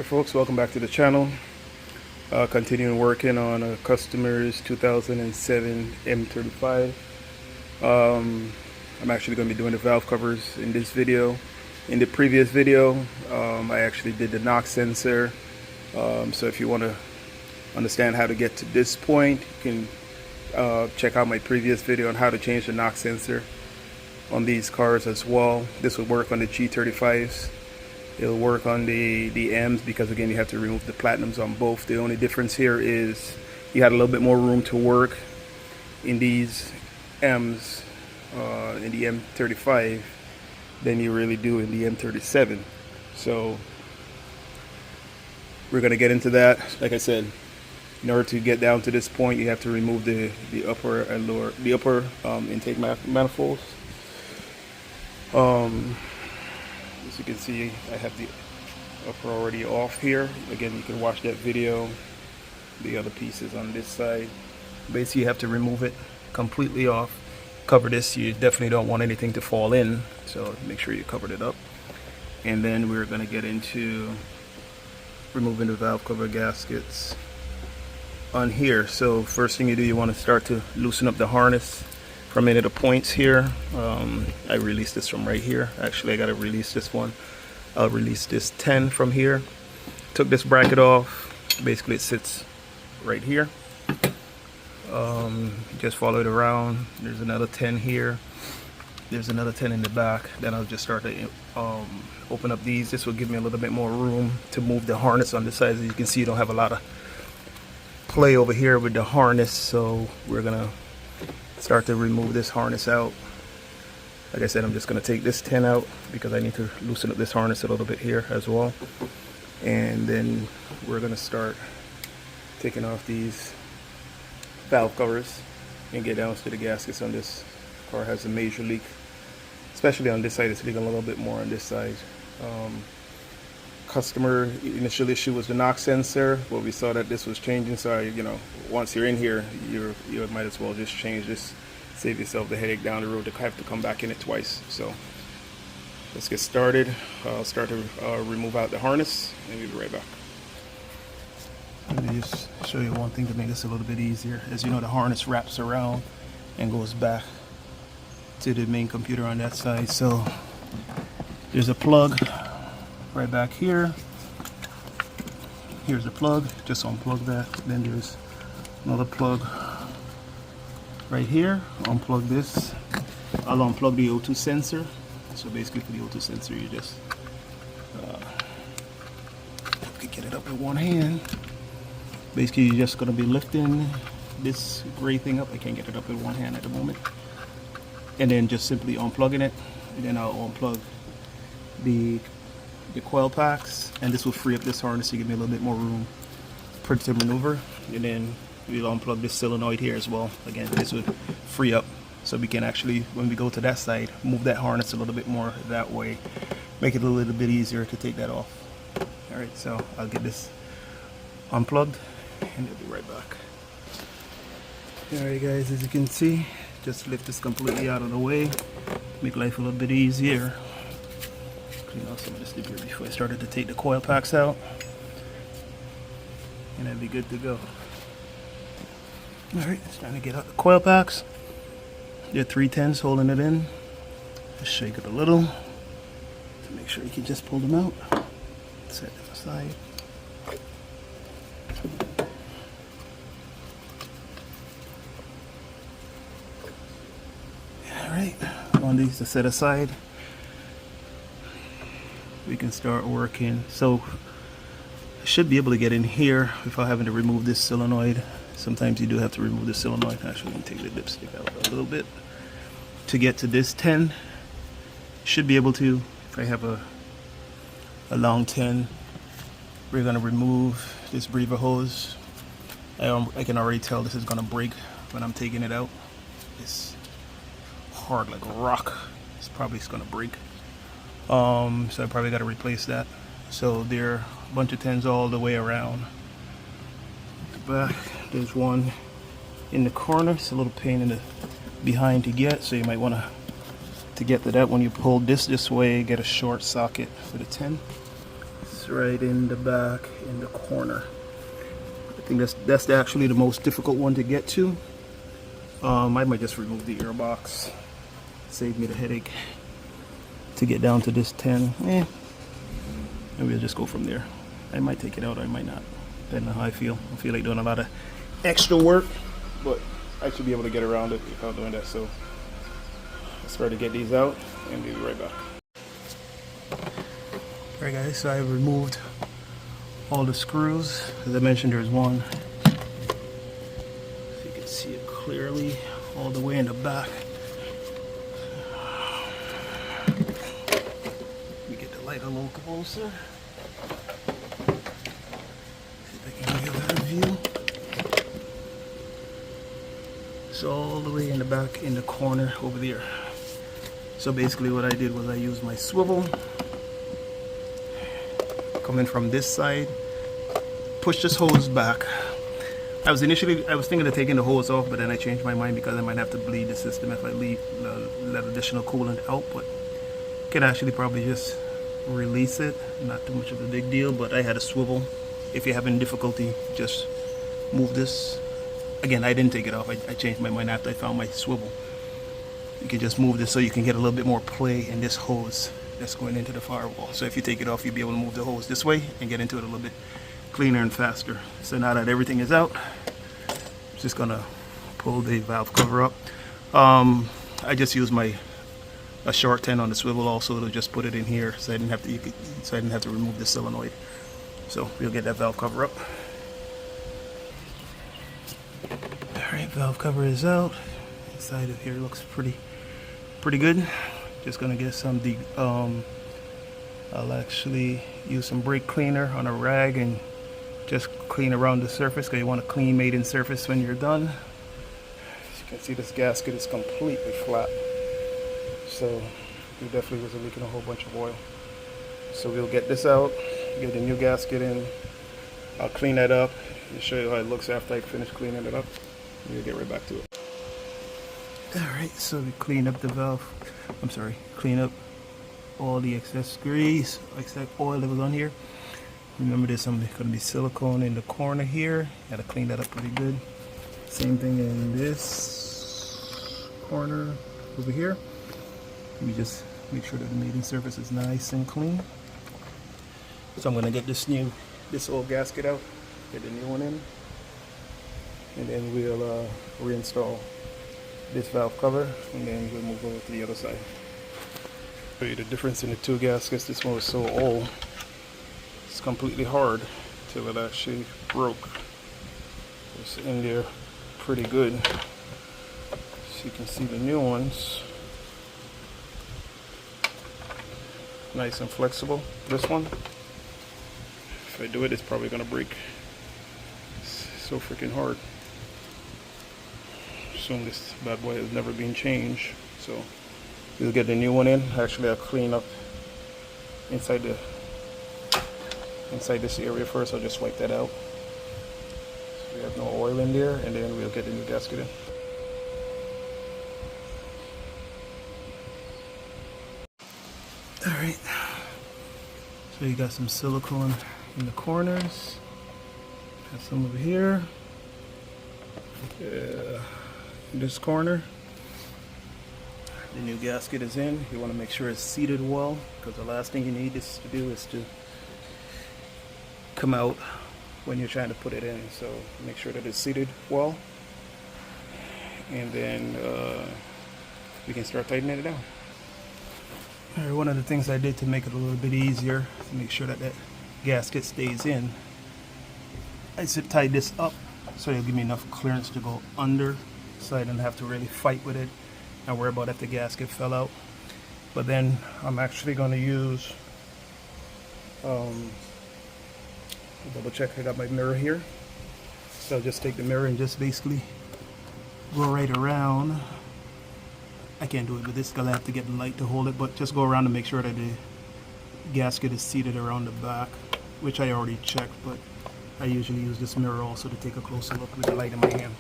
Hey folks, welcome back to the channel. Continuing working on a customer's 2007 M35. I'm actually going to be doing the valve covers in this video. In the previous video, I actually did the knock sensor. So if you want to understand how to get to this point, you can check out my previous video on how to change the knock sensor on these cars as well. This will work on the G35s. It'll work on the M's because again you have to remove the platinums on both. The only difference here is you had a little bit more room to work in these M's in the M35 than you really do in the M37. So we're gonna get into that. Like I said, in order to get down to this point, you have to remove the upper and lower, the upper intake manifolds. As you can see, I have the upper already off here. Again, you can watch that video. The other pieces on this side. Basically, you have to remove it completely off. Cover this. You definitely don't want anything to fall in, so make sure you covered it up. And then we're going to get into removing the valve cover gaskets on here. So first thing you do, you want to start to loosen up the harness from any of the points here. I released this from right here. Actually, I got to release this one. I'll release this 10 from here. Took this bracket off. Basically, it sits right here. Just follow it around. There's another 10 here. There's another 10 in the back. Then I'll just start to open up these. This will give me a little bit more room to move the harness on the sides. As you can see, you don't have a lot of play over here with the harness, so we're gonna start to remove this harness out. Like I said, I'm just going to take this 10 out because I need to loosen up this harness a little bit here as well. And then we're going to start taking off these valve covers and get down to the gaskets on this car. Has a major leak, especially on this side. It's leaking a little bit more on this side. Customer initial issue was the knock sensor. Well, we saw that this was changing, so once you're in here, you might as well just change this. Save yourself the headache down the road to have to come back in it twice. So let's get started. I'll start to remove out the harness and we'll be right back. Let me just show you one thing to make this a little bit easier. As you know, the harness wraps around and goes back to the main computer on that side. So there's a plug right back here. Here's the plug, just unplug that. Then there's another plug right here. Unplug this. I'll unplug the O2 sensor. So basically for the O2 sensor, you just get it up with one hand. Basically you're just going to be lifting this gray thing up. I can't get it up with one hand at the moment. And then just simply unplugging it. And then I'll unplug the coil packs, and this will free up this harness to give me a little bit more room to maneuver. And then we'll unplug this solenoid here as well. Again, this would free up so we can actually, when we go to that side, move that harness a little bit more that way, make it a little bit easier to take that off. Alright, so I'll get this unplugged and I'll be right back. Alright guys, as you can see, just lift this completely out of the way, make life a little bit easier. Clean off some of this debris before I started to take the coil packs out, and I'd be good to go. Alright, it's time to get out the coil packs. There are 310s holding it in. Just shake it a little to make sure you can just pull them out. Set them aside. Alright, on these to set aside. We can start working. So I should be able to get in here without having to remove this solenoid. Sometimes you do have to remove the solenoid. Actually, I'm going to take the dipstick out a little bit to get to this 10. Should be able to, if I have a long 10. We're going to remove this breather hose. I can already tell this is going to break when I'm taking it out. It's hard like a rock. It's probably going to break. So I probably got to replace that. So there are a bunch of 10s all the way around the back. There's one in the corner. It's a little pain in the behind to get, so you might want to get to that one. You pull this way, get a short socket for the 10. is right in the back in the corner. I think that's actually the most difficult one to get to. I might just remove the air box, save me the headache to get down to this 10. And we'll just go from there. I might take it out, I might not, depending on how I feel. I feel like doing a lot of extra work, but I should be able to get around it without doing that. So let's try to get these out and we'll be right back. Alright guys, so I removed all the screws. As I mentioned, there's one. So you can see it clearly all the way in the back. Let me get the light a little closer. See if I can give you a better view. It's all the way in the back in the corner over there. So basically what I did was I used my swivel, coming from this side, push this hose back. I was thinking of taking the hose off, but then I changed my mind because I might have to bleed the system if I let additional coolant out. But can actually probably just release it, not too much of a big deal. But I had a swivel. If you're having difficulty, just move this. Again, I didn't take it off. I changed my mind after I found my swivel. You can just move this so you can get a little bit more play in this hose that's going into the firewall. So if you take it off, you'll be able to move the hose this way and get into it a little bit cleaner and faster. So now that everything is out, I'm just gonna pull the valve cover up. I just used a short 10 on the swivel also to just put it in here, so I didn't have to remove the solenoid. So we'll get that valve cover up. All right, valve cover is out. Inside of here looks pretty good. Just gonna get some I'll actually use some brake cleaner on a rag and just clean around the surface, because you want a clean maiden surface when you're done. As you can see, this gasket is completely flat, so it definitely was leaking a whole bunch of oil. So we'll get this out, get the new gasket in. I'll clean that up and show you how it looks after I finish cleaning it up. We'll get right back to it. Alright, so we clean up the valve. Clean up all the excess grease, excess oil that was on here. Remember, there's going to be silicone in the corner here. Gotta clean that up pretty good. Same thing in this corner over here. We just make sure that the mating surface is nice and clean. So I'm going to get this old gasket out, get the new one in, and then we'll reinstall this valve cover, and then we'll move over to the other side. Show you the difference in the two gaskets. This one was so old, it's completely hard till it actually broke. It's in there pretty good. So you can see the new ones, nice and flexible. This one, if I do it, it's probably gonna break. It's so freaking hard. Assume this bad boy has never been changed, so we'll get the new one in. Actually, I'll clean up inside this area first. I'll just wipe that out so we have no oil in there, and then we'll get the new gasket in. All right, so you got some silicone in the corners, got some over here. This corner, the new gasket is in. You want to make sure it's seated well, because the last thing you need this to do is to come out when you're trying to put it in. So make sure that it's seated well, and then we can start tightening it down. All right, one of the things I did to make it a little bit easier to make sure that that gasket stays in, I zip tied this up so it'll give me enough clearance to go under, so I didn't have to really fight with it and worry about if the gasket fell out. But then I'm actually going to use double check. I got my mirror here, so I'll just take the mirror and just basically go right around. I can't do it with this because I have to get the light to hold it, but just go around to make sure that the gasket is seated around the back, which I already checked, but I usually use this mirror also to take a closer look with the light in my hand.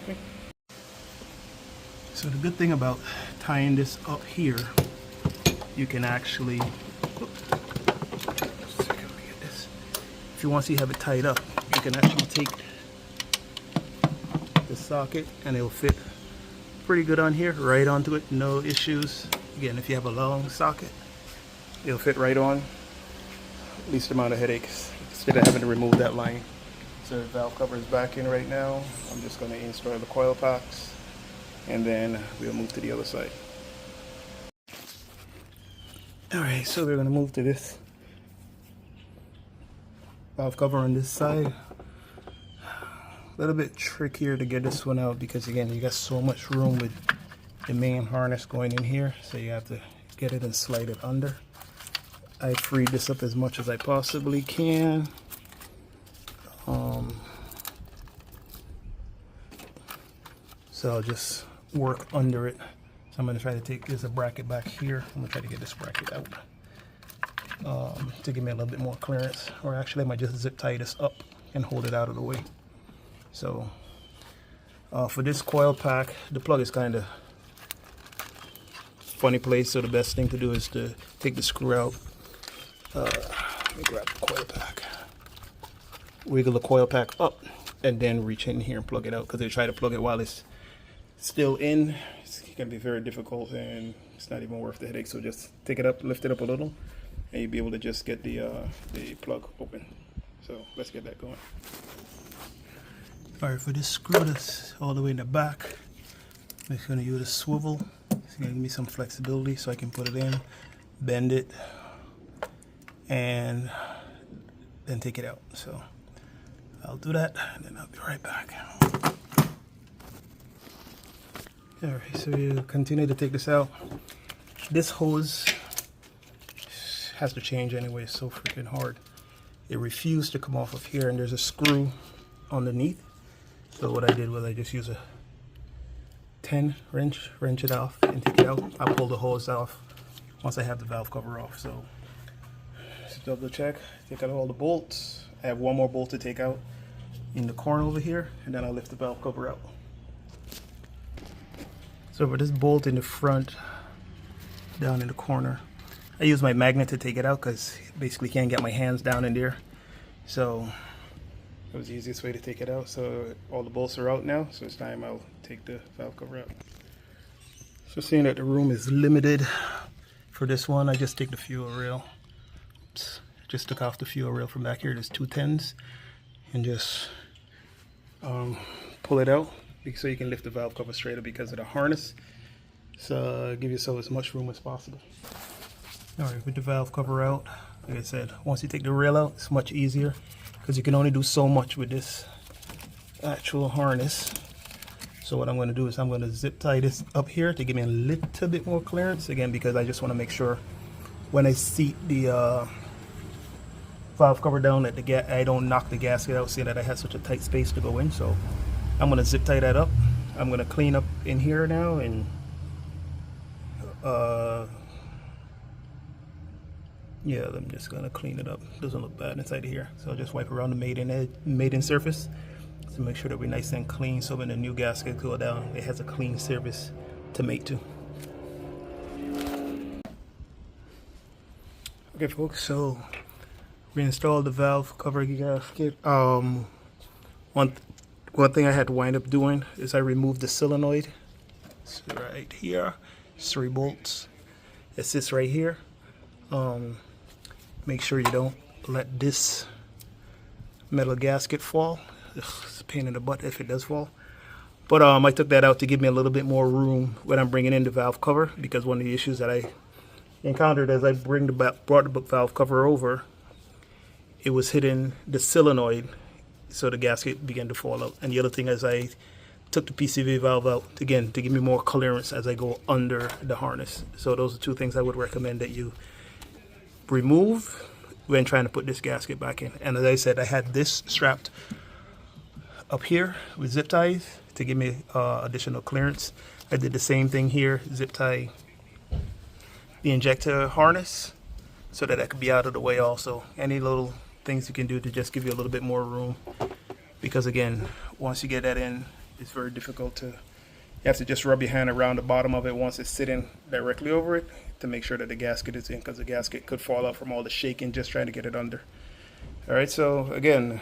Okay. So the good thing about tying this up here, you can actually if you want to see, have it tied up, you can actually take the socket and it'll fit pretty good on here, right onto it, no issues. Again, if you have a long socket, it'll fit right on, least amount of headaches instead of having to remove that line. So the valve cover is back in right now. I'm just going to install the coil packs and then we'll move to the other side. Alright, so we're going to move to this valve cover on this side. A little bit trickier to get this one out because again, you got so much room with the main harness going in here, so you have to get it and slide it under. I freed this up as much as I possibly can. So I'll just work under it. So I'm going to try to take, there's a bracket back here. I'm going to try to get this bracket out to give me a little bit more clearance. Or actually I might just zip tie this up and hold it out of the way. So for this coil pack, the plug is kind of funny place, so the best thing to do is to take the screw out. Let me grab the coil pack. Wiggle the coil pack up and then reach in here and plug it out, because they try to plug it while it's still in. It's going to be very difficult and it's not even worth the headache. So just take it up, lift it up a little, and you'll be able to just get the plug open. So let's get that going. Alright, for this screw that's all the way in the back, I'm just going to use a swivel. It's going to give me some flexibility so I can put it in, bend it, and then take it out. So I'll do that and then I'll be right back. Alright, so you continue to take this out. This hose has to change anyway, it's so freaking hard. It refused to come off of here, and there's a screw underneath. So what I did was I just use a 10 wrench it off and take it out. I'll pull the hose off once I have the valve cover off. So just double check, take out all the bolts. I have one more bolt to take out in the corner over here, and then I'll lift the valve cover out. So for this bolt in the front, down in the corner, I use my magnet to take it out because basically can't get my hands down in there. So that was the easiest way to take it out. So all the bolts are out now, so it's time I'll take the valve cover out. So seeing that the room is limited for this one, I just take the fuel rail. Oops. Just took off the fuel rail from back here. There's 2 10s, and just pull it out so you can lift the valve cover straighter because of the harness. So give yourself as much room as possible. Alright, with the valve cover out, like I said, once you take the rail out, it's much easier because you can only do so much with this actual harness. So what I'm going to do is I'm going to zip tie this up here to give me a little bit more clearance, again because I just want to make sure when I seat the valve cover down that I don't knock the gasket out, seeing that I have such a tight space to go in. So I'm going to zip tie that up. I'm going to clean up in here now, and yeah, I'm just going to clean it up. Doesn't look bad inside of here. So I'll just wipe around the maiden surface to make sure that we're nice and clean, so when the new gasket go down, it has a clean surface to mate to. Okay folks, so we installed the valve cover gasket. One thing I had to wind up doing is I removed the solenoid. It's right here. It's 3 bolts. It sits right here. Make sure you don't let this metal gasket fall. Ugh, it's a pain in the butt if it does fall. But I took that out to give me a little bit more room when I'm bringing in the valve cover, because one of the issues that I encountered as I brought the valve cover over, it was hitting the solenoid, so the gasket began to fall out. And the other thing is I took the PCV valve out again to give me more clearance as I go under the harness. So those are 2 things I would recommend that you remove when trying to put this gasket back in. And as I said, I had this strapped up here with zip ties to give me additional clearance. I did the same thing here, zip tie the injector harness so that I could be out of the way also. Any little things you can do to just give you a little bit more room, because again, once you get that in, it's very difficult to, you have to just rub your hand around the bottom of it once it's sitting directly over it to make sure that the gasket is in, because the gasket could fall out from all the shaking just trying to get it under. All right, so again,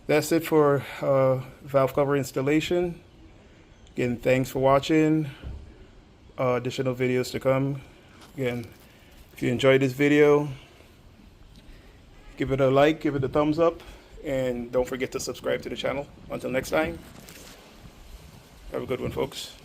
that's it for valve cover installation. Again, thanks for watching. Additional videos to come. Again, if you enjoyed this video, give it a like, give it a thumbs up, and don't forget to subscribe to the channel. Until next time, have a good one, folks.